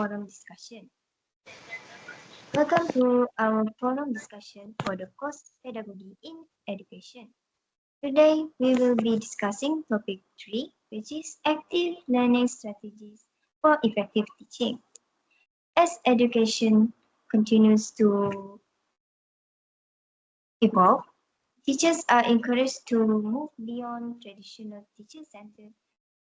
forum discussion. Welcome to our forum discussion for the course Pedagogy in Education. Today we will be discussing topic 3, which is active learning strategies for effective teaching. As education continues to evolve, teachers are encouraged to move beyond traditional teacher-centered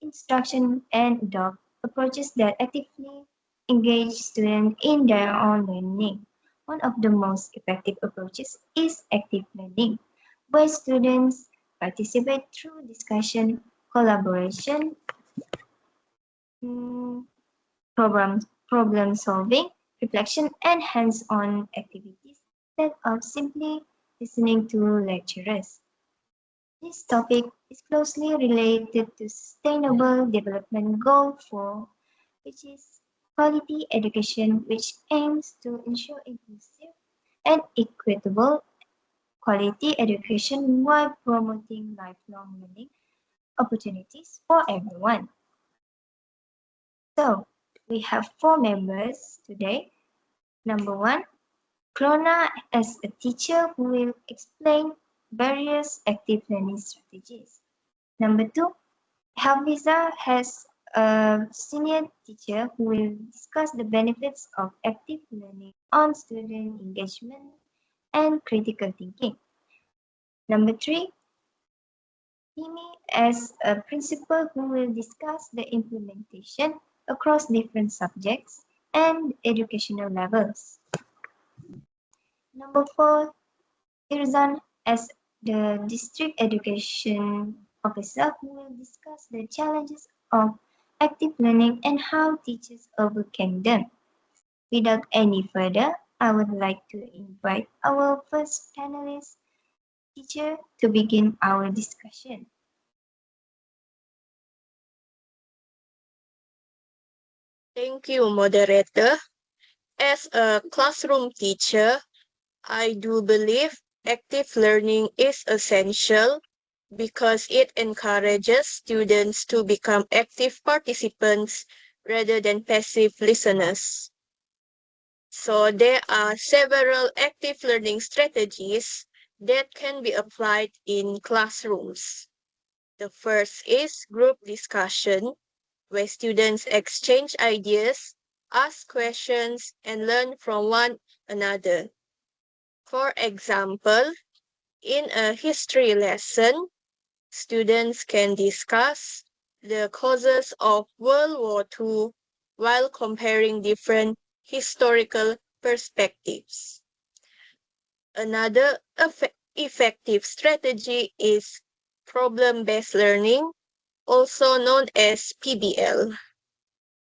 instruction and adopt approaches that actively engage students in their own learning. One of the most effective approaches is active learning, where students participate through discussion, collaboration, mm, problem solving, reflection, and hands-on activities instead of simply listening to lecturers. This topic is closely related to Sustainable Development Goal 4, which is quality education, which aims to ensure inclusive and equitable quality education while promoting lifelong learning opportunities for everyone. So, we have 4 members today. Number 1, Clona as a teacher who will explain various active learning strategies. Number 2, Helviza has a senior teacher who will discuss the benefits of active learning on student engagement and critical thinking. Number 3, Timi as a principal who will discuss the implementation across different subjects and educational levels. Number 4, Irzan as the district education officer who will discuss the challenges of active learning and how teachers overcame them. Without any further, I would like to invite our first panelist teacher to begin our discussion. Thank you, moderator. As a classroom teacher, I do believe active learning is essential because it encourages students to become active participants rather than passive listeners. So there are several active learning strategies that can be applied in classrooms. The first is group discussion, where students exchange ideas, ask questions, and learn from one another. For example, in a history lesson, students can discuss the causes of World War II while comparing different historical perspectives. Another effective strategy is problem-based learning, also known as PBL.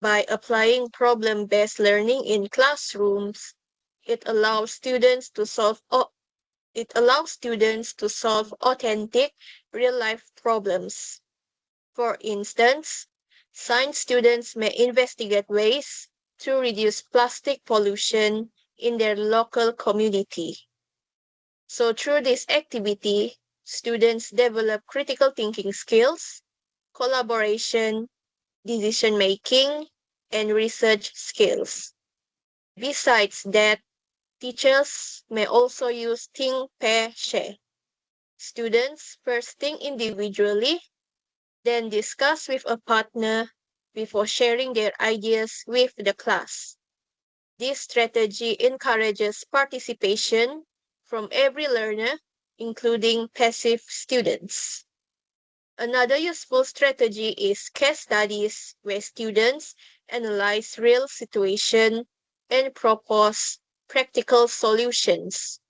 By applying problem-based learning in classrooms, it allows students to solve authentic real-life problems. For instance, science students may investigate ways to reduce plastic pollution in their local community. So through this activity, students develop critical thinking skills, collaboration, decision-making, and research skills. Besides that, teachers may also use think, pair, share. Students first think individually, then discuss with a partner before sharing their ideas with the class. This strategy encourages participation from every learner, including passive students. Another useful strategy is case studies, where students analyze real situations and propose practical solutions.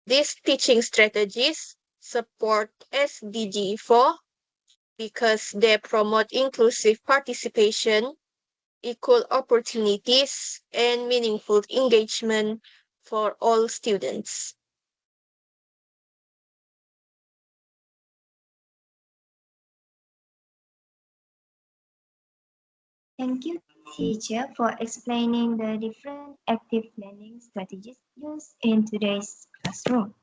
These teaching strategies support SDG 4 because they promote inclusive participation, equal opportunities, and meaningful engagement for all students. Thank you, teacher, for explaining the different active learning strategies used in today's classroom.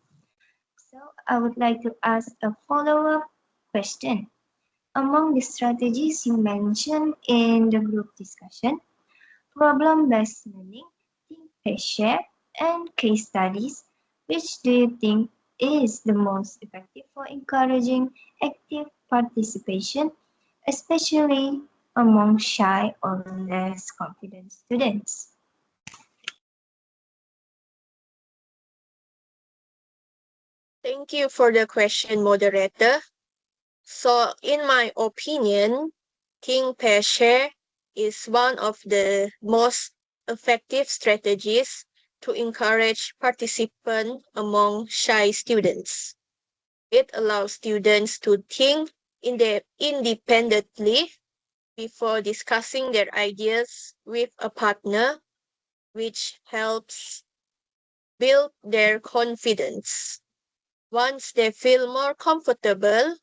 So I would like to ask a follow-up question. Among the strategies you mentioned in the group discussion, problem-based learning, think, pair, share, and case studies. Which do you think is the most effective for encouraging active participation, especially among shy or less confident students? Thank you for the question, moderator. So, in my opinion, think, pair, share is one of the most effective strategies to encourage participation among shy students. It allows students to think independently before discussing their ideas with a partner, which helps build their confidence. Once they feel more comfortable,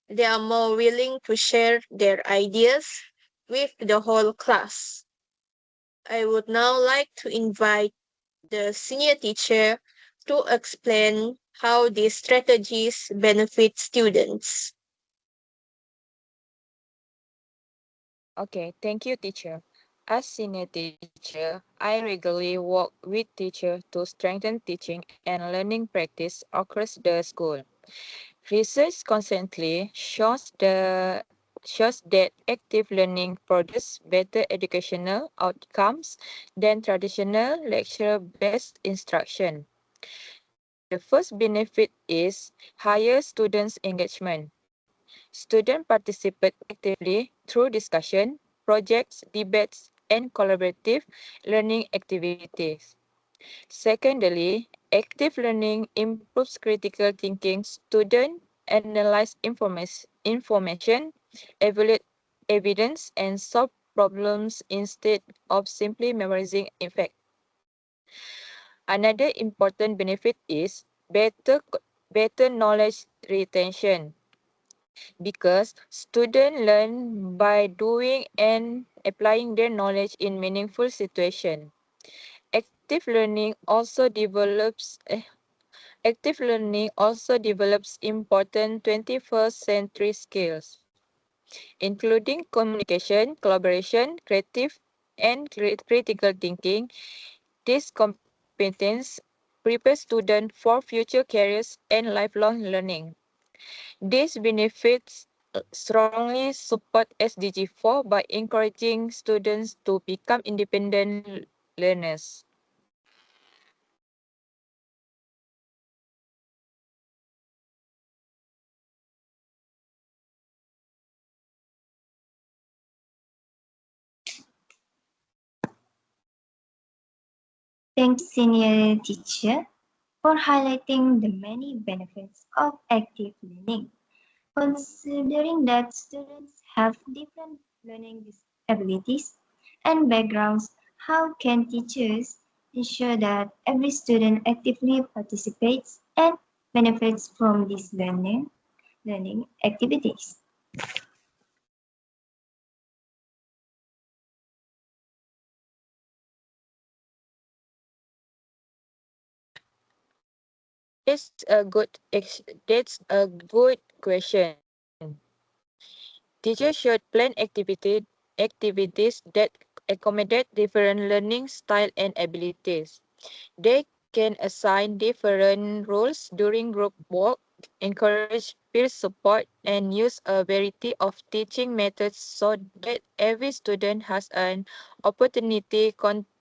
they are more willing to share their ideas with the whole class. I would now like to invite the senior teacher to explain how these strategies benefit students. Okay, thank you, teacher. As senior teacher, I regularly work with teachers to strengthen teaching and learning practice across the school. Research constantly shows that active learning produces better educational outcomes than traditional lecture-based instruction. The first benefit is higher students' engagement. Students participate actively through discussion, projects, debates, and collaborative learning activities. Secondly, active learning improves critical thinking. Students analyze information, evaluate evidence, and solve problems instead of simply memorizing facts. Another important benefit is better knowledge retention because students learn by doing and applying their knowledge in meaningful situations. Active learning also develops important 21st century skills, including communication, collaboration, creative and critical thinking. This competence prepares students for future careers and lifelong learning. These benefits strongly support SDG 4 by encouraging students to become independent learners. Thanks, senior teacher, for highlighting the many benefits of active learning. Considering that students have different learning abilities and backgrounds, how can teachers ensure that every student actively participates and benefits from these learning activities? That's a good question. Teachers should plan activities that accommodate different learning style and abilities. They can assign different roles during group work, encourage peer support, and use a variety of teaching methods so that every student has an opportunity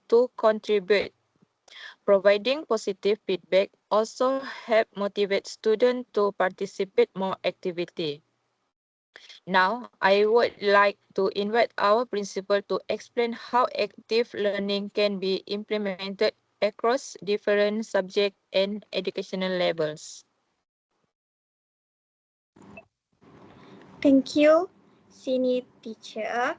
to contribute. Providing positive feedback also help motivate students to participate more activity. Now, I would like to invite our principal to explain how active learning can be implemented across different subject and educational levels. Thank you, senior teacher.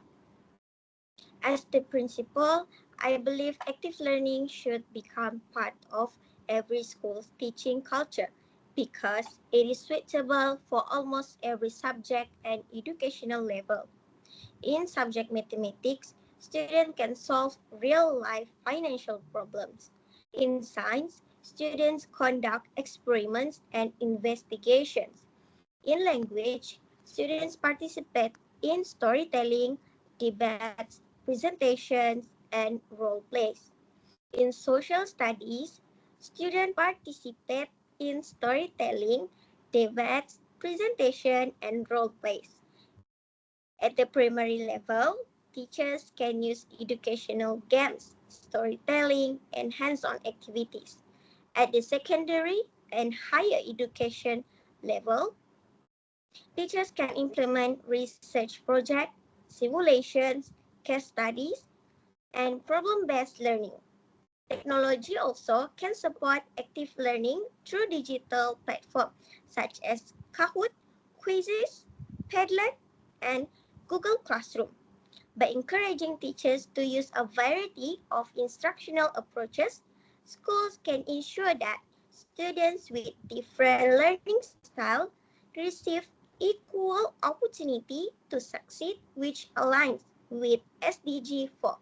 As the principal, I believe active learning should become part of every school's teaching culture because it is suitable for almost every subject and educational level. In subject mathematics, students can solve real-life financial problems. In science, students conduct experiments and investigations. In language, students participate in storytelling, debates, presentations, and role plays. In social studies, students participate in storytelling, debates, presentation, and role plays. At the primary level, teachers can use educational games, storytelling, and hands-on activities. At the secondary and higher education level, teachers can implement research projects, simulations, case studies, and problem-based learning. Technology also can support active learning through digital platforms such as Kahoot, Quizzes, Padlet, and Google Classroom. By encouraging teachers to use a variety of instructional approaches, schools can ensure that students with different learning styles receive equal opportunity to succeed, which aligns with SDG 4.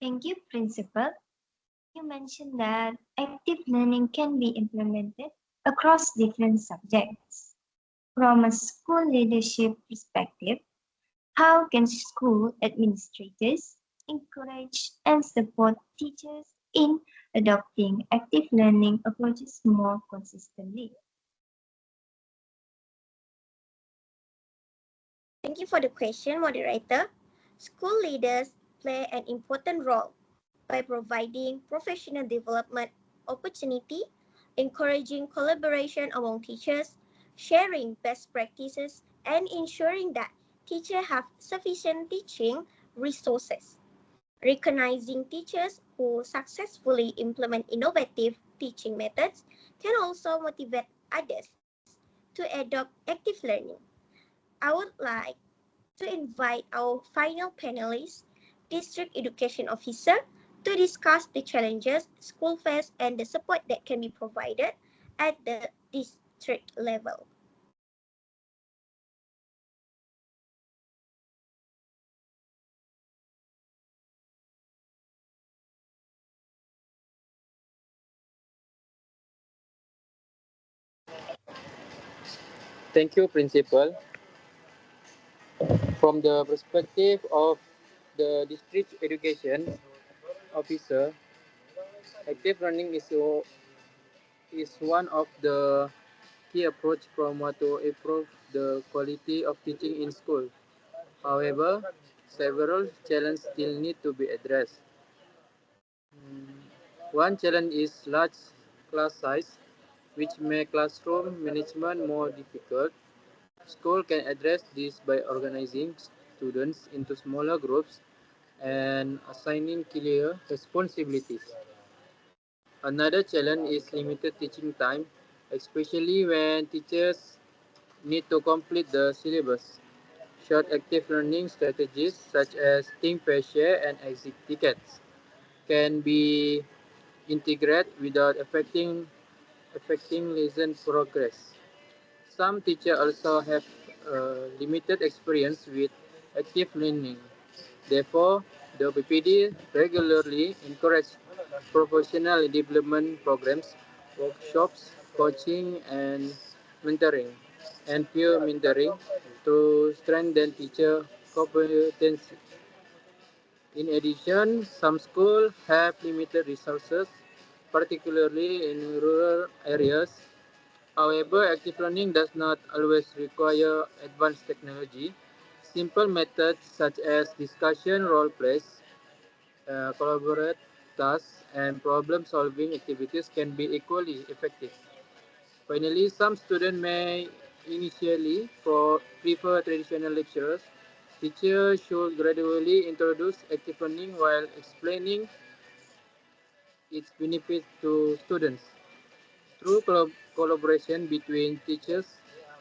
Thank you, Principal. You mentioned that active learning can be implemented across different subjects. From a school leadership perspective, how can school administrators encourage and support teachers in adopting active learning approaches more consistently? Thank you for the question, moderator. School leaders play an important role by providing professional development opportunity, encouraging collaboration among teachers, sharing best practices, and ensuring that teachers have sufficient teaching resources. Recognizing teachers who successfully implement innovative teaching methods can also motivate others to adopt active learning. I would like to invite our final panelist, District Education Officer, to discuss the challenges school face and the support that can be provided at the district level. Thank you, Principal. From the perspective of the district education officer, active learning is one of the key approach from what to improve the quality of teaching in school. However, several challenges still need to be addressed. One challenge is large class size, which make classroom management more difficult. School can address this by organizing students into smaller groups and assigning clear responsibilities. Another challenge is limited teaching time, especially when teachers need to complete the syllabus. Short active learning strategies such as think pair share and exit tickets can be integrated without affecting lesson progress. Some teachers also have limited experience with active learning. Therefore, the PPD regularly encourages professional development programs, workshops, coaching, and mentoring, and peer mentoring to strengthen teacher competency. In addition, some schools have limited resources, particularly in rural areas. However, active learning does not always require advanced technology. Simple methods such as discussion, role plays, collaborate tasks, and problem-solving activities can be equally effective. Finally, some students may initially prefer traditional lectures. Teachers should gradually introduce active learning while explaining its benefits to students. Through collaboration between teachers,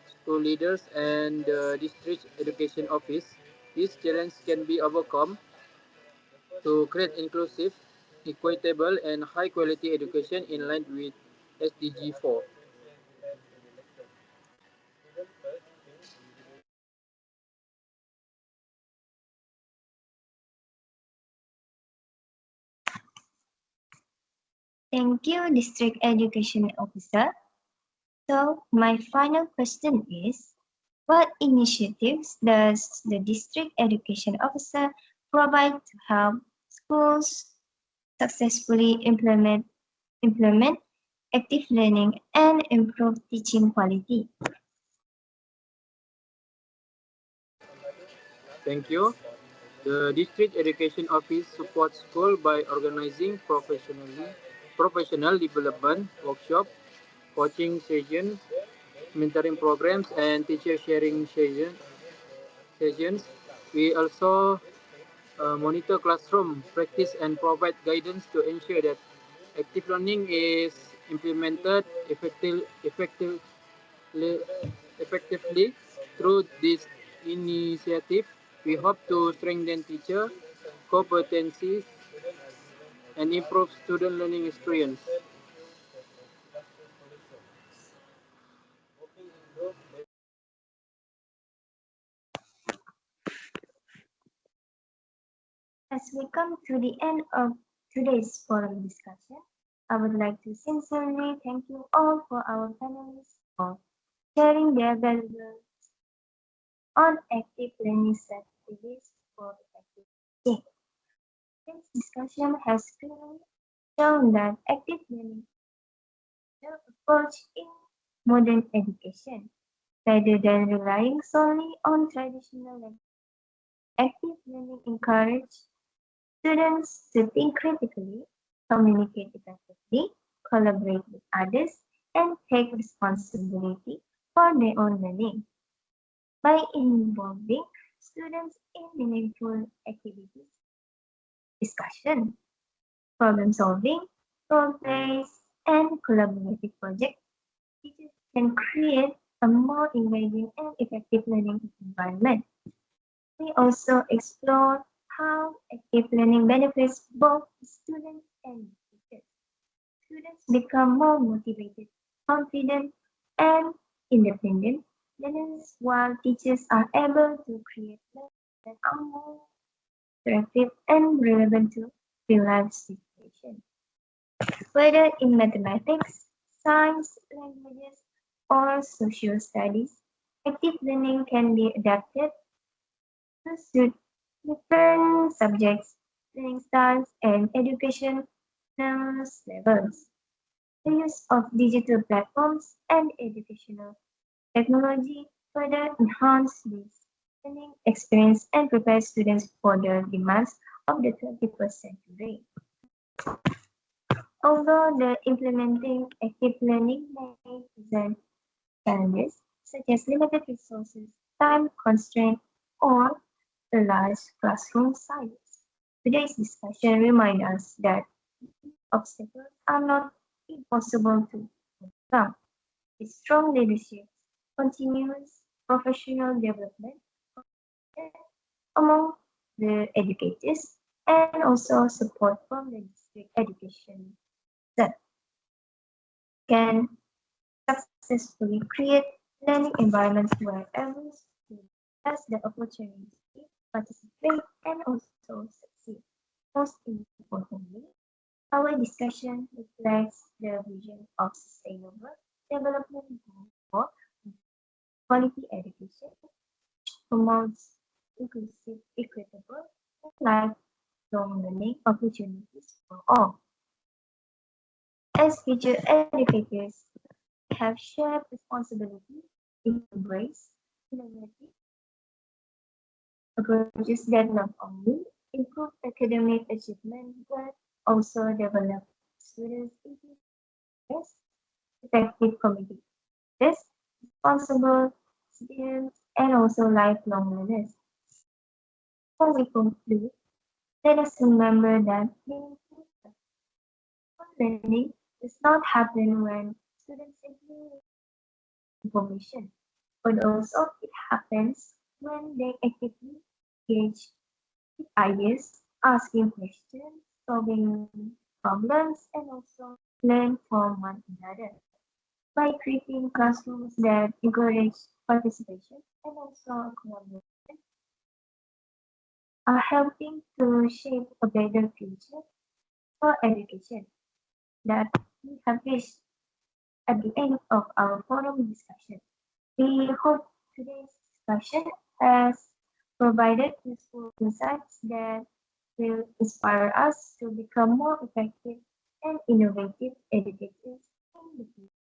school leaders, and the district education office, these challenges can be overcome to create inclusive, equitable, and high quality education in line with SDG 4. Thank you, District Education Officer. So, my final question is, what initiatives does the District Education Officer provide to help schools successfully implement active learning and improve teaching quality? Thank you. The District Education Office supports school by organizing professional development workshop, coaching sessions, mentoring programs, and teacher sharing sessions. We also monitor classroom practice and provide guidance to ensure that active learning is implemented effectively through this initiative. We hope to strengthen teacher competencies and improve student learning experience. As we come to the end of today's forum discussion, I would like to sincerely thank you all for our panelists for sharing their valuable on active learning strategies for effective teaching. This discussion has clearly shown that active learning is the approach in modern education, rather than relying solely on traditional learning. Active learning encourages students to think critically, communicate effectively, collaborate with others, and take responsibility for their own learning. By involving students in meaningful activities, discussion, problem solving, role plays, and collaborative projects, teachers can create a more engaging and effective learning environment. We also explore how active learning benefits both students and teachers. Students become more motivated, confident, and independent learners, while teachers are able to create lessons that are more interactive and relevant to real-life situations. Whether in mathematics, science, languages, or social studies, active learning can be adapted to suit different subjects, learning styles, and educational levels. The use of digital platforms and educational technology further enhance this learning experience and prepare students for the demands of the 21st century. Although the implementing active learning may present challenges such as limited resources, time constraint, or a large classroom size, today's discussion reminds us that obstacles are not impossible to overcome. With strong leadership, continuous professional development among the educators, and also support from the district education that can successfully create learning environments where every student has the opportunity to participate and also succeed. Most importantly, our discussion reflects the vision of sustainable development for quality education, promotes inclusive, equitable, and lifelong learning opportunities for all. As future educators, we have shared responsibility to embrace innovative approaches that not only improve academic achievement but also develop students into less effective communicators, responsible citizens, and also lifelong learners. Before we conclude, let us remember that meaningful learning does not happen when students simply information, but also it happens when they actively engage with ideas, asking questions, solving problems, and also learn from one another. By creating classrooms that encourage participation and also collaboration, are helping to shape a better future for education. that we have reached at the end of our forum discussion. We hope today's discussion has provided useful insights that will inspire us to become more effective and innovative educators in the future.